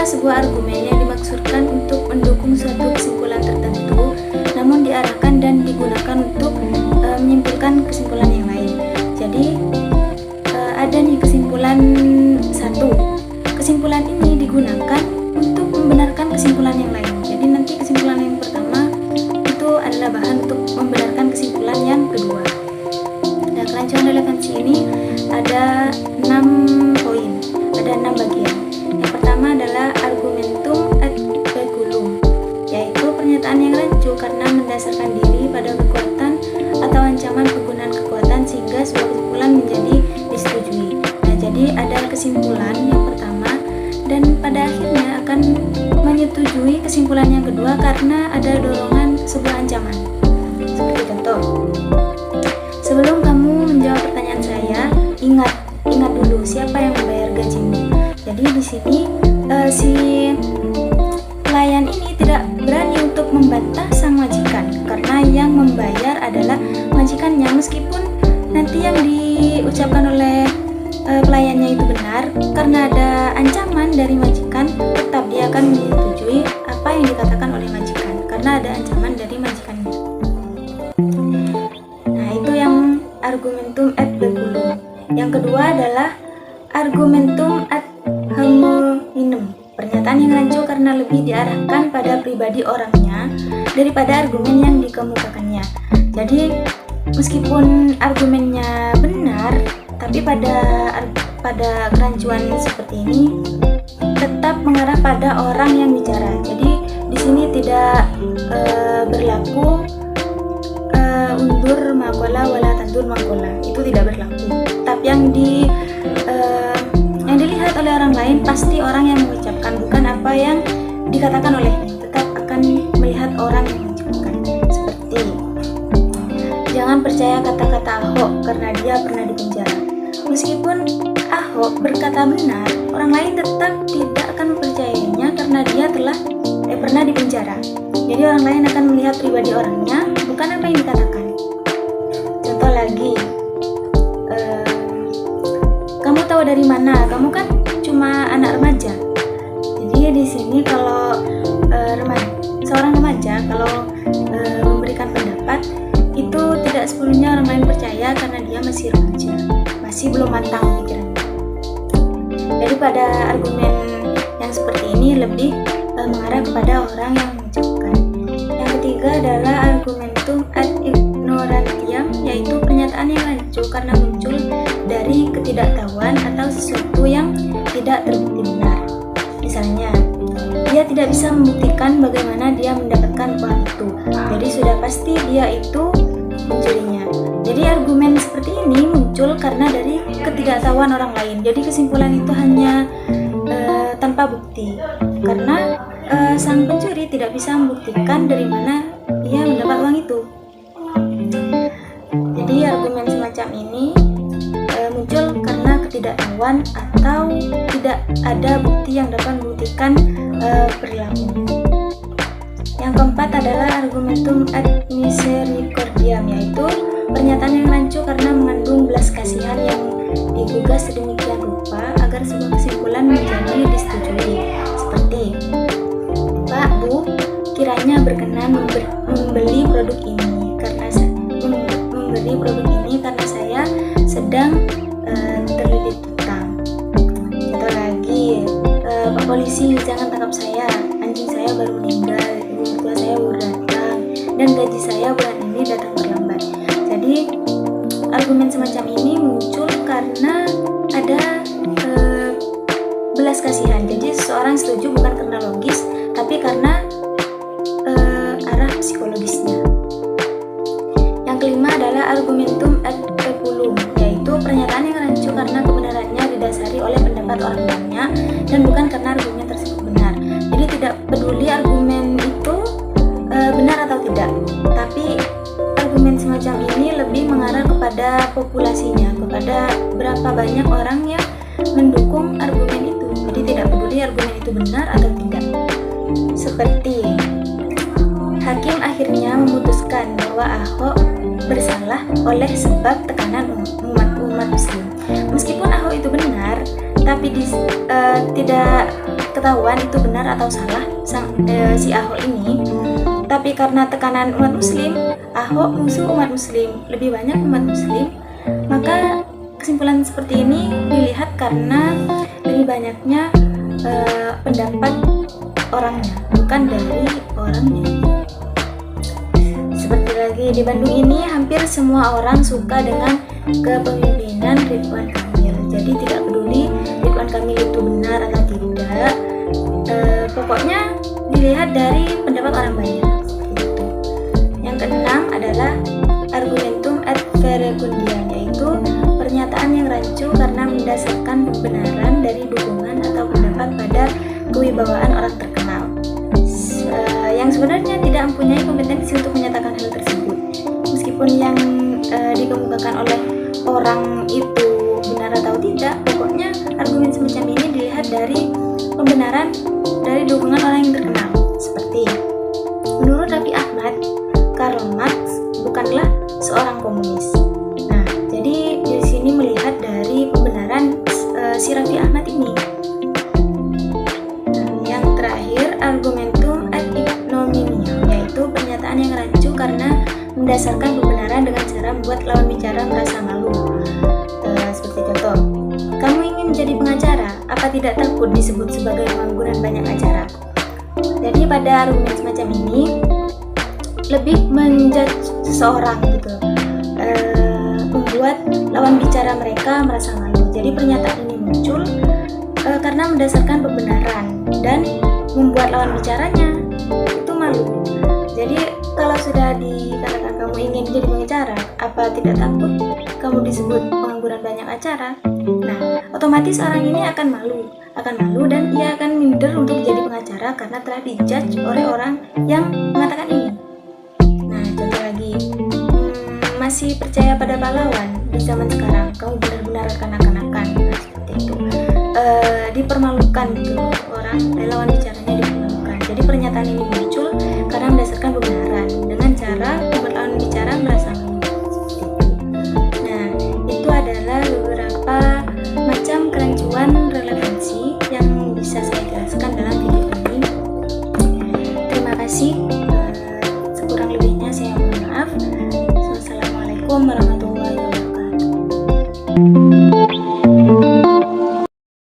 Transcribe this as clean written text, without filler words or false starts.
sebuah argumen yang dimaksudkan untuk mendukung suatu kesimpulan tertentu, namun diarahkan dan digunakan untuk menyimpulkan kesimpulan yang lain. Jadi ada nih kesimpulan satu. Kesimpulan ini digunakan untuk membenarkan kesimpulan yang lain. Jadi nanti kesimpulan yang pertama itu adalah bahan untuk membenarkan kesimpulan yang kedua. Nah, kerancuan relevansi ini ada 6 poin, ada 6 bagian. Yang pertama adalah argumentum ad baculum, yaitu pernyataan yang rancu karena mendasarkan diri pada kekuatan atau ancaman penggunaan kekuatan sehingga sebuah kesimpulan menjadi disetujui. Nah, jadi ada kesimpulan yang pertama dan pada akhirnya akan menyetujui kesimpulan yang kedua karena ada dorongan sebuah ancaman. Seperti contoh, sebelum kamu menjawab pertanyaan saya, ingat dulu siapa yang membayar gajimu. Jadi di sini si pelayan ini tidak berani untuk membantah sang majikan karena yang membayar adalah majikannya, meskipun nanti yang diucapkan oleh pelayannya itu benar, karena ada ancaman dari majikan, tetap dia akan menyetujui apa yang dikatakan oleh majikan karena ada ancaman dari majikannya. Nah, itu yang argumentum ad baculum. Yang kedua adalah argumentum ad hominem, pernyataan yang rancu karena lebih diarahkan pada pribadi orangnya daripada argumen yang dikemukakannya. Jadi meskipun argumennya benar, tapi pada kerancuan seperti ini tetap mengarah pada orang yang bicara. Jadi di sini tidak berlaku undur makola wala tandur makola, itu tidak berlaku. Tapi yang dilihat oleh orang lain pasti orang yang mengucapkan, bukan apa yang dikatakan olehnya. Tetap akan melihat orang yang mengucapkan. Seperti jangan percaya kata-kata Ahok karena dia pernah dipenjara. Meskipun Ahok berkata benar, orang lain tetap tidak akan mempercayainya karena dia telah pernah dipenjara. Jadi orang lain akan melihat pribadi orangnya, bukan apa yang dikatakan. Contoh lagi, kamu tahu dari mana? Kamu kan cuma anak remaja. Jadi di sini kalau seorang remaja kalau memberikan pendapat itu tidak sepenuhnya orang lain percaya karena dia masih remaja, masih belum matang pikirannya. Jadi pada argumen yang seperti ini lebih mengarah kepada orang yang mengucapkan. Yang ketiga adalah argumentum ad ignorantiam, yaitu pernyataan yang rancu karena muncul dari ketidaktahuan atau sesuatu yang tidak terbukti benar. Misalnya, dia tidak bisa membuktikan bagaimana dia mendapatkan uang itu, jadi sudah pasti dia itu mencurinya. Jadi argumen seperti ini muncul karena dari ketidaktahuan orang lain. Jadi kesimpulan itu hanya tanpa bukti, karena sang pencuri tidak bisa membuktikan dari mana dia mendapat uang itu. Jadi argumen semacam ini muncul karena ketidaktahuan atau tidak ada bukti yang dapat membuktikan perilaku. Yang keempat adalah argumentum ad misericordiam, yaitu pernyataan yang rancu karena mengandung belas kasihan yang digugah sedemikian rupa agar sebuah kesimpulan menjadi disetujui. Seperti, Pak, Bu, kiranya berkenan membeli produk ini karena saya sedang terlilit hutang. Contoh lagi, Pak Polisi, jangan tangkap saya, anjing saya baru meninggal, ibu mertua saya baru datang, dan gaji saya bulan ini datang terlambat. Jadi argumen semacam ini muncul karena ada belas kasihan. Jadi seseorang setuju bukan karena logis, tapi karena arah psikologisnya. Yang kelima adalah argumentum ad peculum, yaitu pernyataan yang rancu karena kebenarannya didasari oleh pendapat orang banyak dan bukan karena argumen tersebut benar. Jadi tidak peduli argumen itu benar atau tidak, tapi argumen semacam ini lebih mengarah kepada populasinya, kepada berapa banyak orang yang mendukung argumen itu. Jadi tidak peduli argumen itu benar atau tidak. Seperti hakim akhirnya memutuskan bahwa Ahok bersalah oleh sebab tekanan umat muslim. Meskipun Ahok itu benar, tapi tidak ketahuan itu benar atau salah si Ahok ini. Tapi karena tekanan umat muslim, Ahok musuh umat muslim, lebih banyak umat muslim, maka kesimpulan seperti ini dilihat karena lebih banyaknya pendapat orangnya, bukan dari orangnya. Seperti lagi di Bandung ini, hampir semua orang suka dengan kepemimpinan Ridwan Kamil. Jadi tidak peduli Ridwan Kamil itu benar atau tidak, pokoknya dilihat dari pendapat orang banyak. Yang keenam adalah argumentum ad verecundiam, yaitu pernyataan yang rancu karena mendasarkan pembenaran dari dukungan atau pendapat pada kewibawaan orang terkenal, yang sebenarnya tidak mempunyai kompetensi untuk menyatakan hal tersebut. Meskipun yang dikemukakan oleh orang itu benar atau tidak, pokoknya argumen semacam ini dilihat dari pembenaran dari dukungan orang yang terkenal. Seperti menurut Raffi Ahmad, Karl Marx bukanlah seorang komunis. Nah, jadi di sini melihat dari pembenaran si Raffi Ahmad ini. Yang terakhir, argumentum ad ignominiam, yaitu pernyataan yang rancu karena mendasarkan pembenaran dengan cara membuat lawan bicara merasa malu. Seperti contoh, kamu ingin menjadi pengacara, apa tidak takut disebut sebagai pengangguran banyak acara? Jadi pada argumen semacam ini lebih menjudge seseorang gitu, membuat lawan bicara mereka merasa malu. Jadi pernyataan ini muncul karena mendasarkan pembenaran dan membuat lawan bicaranya itu malu. Jadi kalau sudah dikatakan kamu ingin jadi pengacara, apa tidak takut kamu disebut pengangguran banyak acara? Nah, otomatis orang ini akan malu dan ia akan minder untuk jadi pengacara karena telah dijudge oleh orang yang mengatakan ini. Nah, contoh lagi, masih percaya pada pahlawan di zaman sekarang, kamu benar-benar kanak-kanakan, nah, seperti itu. Dipermalukan gitu, orang lawan bicaranya dipermalukan. Jadi pernyataan ini muncul karena mendasarkan pembenaran dengan cara membuat lawan bicara merasa malu. Nah, itu adalah beberapa macam kerancuan relevansi yang bisa saya jelaskan dalam video ini. Terima kasih. Sekurang lebihnya saya mohon maaf. Wassalamualaikum warahmatullahi wabarakatuh.